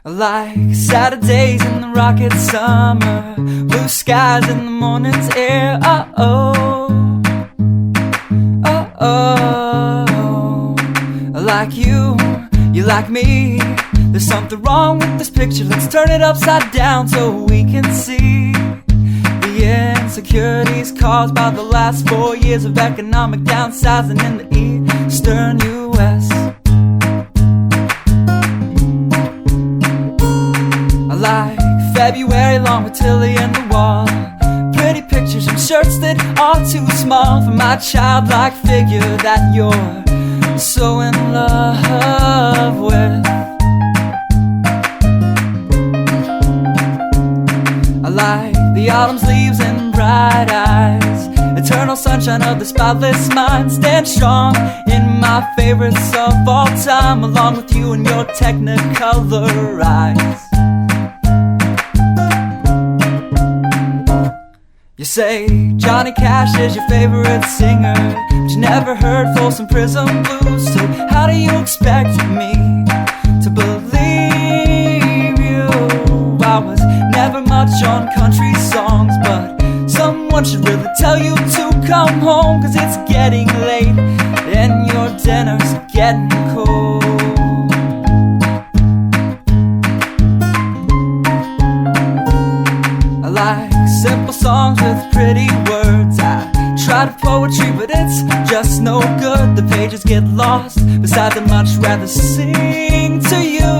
Like Saturdays in the rocket summer, blue skies in the morning's air. Oh-oh, oh-oh. Like you like me. There's something wrong with this picture. Let's turn it upside down so we can see the insecurities caused by the last 4 years of economic downsizing in the eastern U.S. Like February long with Tilly and the wall, pretty pictures and shirts that are too small for my childlike figure that you're so in love with. I like the autumn's leaves and bright eyes, eternal sunshine of the spotless mind. Stand strong in my favorites of all time, along with you and your technicolor eyes. You say Johnny Cash is your favorite singer, but you never heard Folsom Prison Blues. So how do you expect me to believe you? I was never much on country songs, but someone should really tell you to come home, 'cause it's getting late and your dinner's getting cold. I like simple songs with pretty words. I tried poetry, but it's just no good. The pages get lost. Besides, I'd much rather sing to you.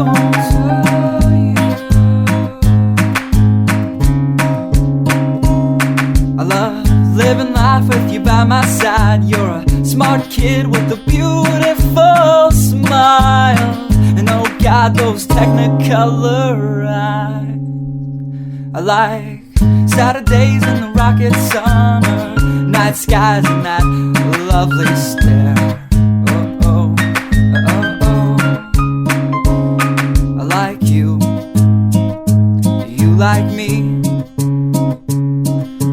I love living life with you by my side. You're a smart kid with a beautiful smile, and oh God, those technicolor eyes. I like Saturdays in the rocket summer, night skies and that lovely stare. Oh, oh, oh, oh. I like you, you like me.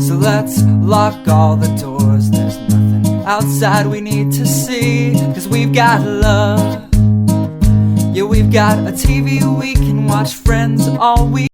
So let's lock all the doors, there's nothing outside we need to see, 'cause we've got love. Yeah, we've got a TV we can watch Friends all week.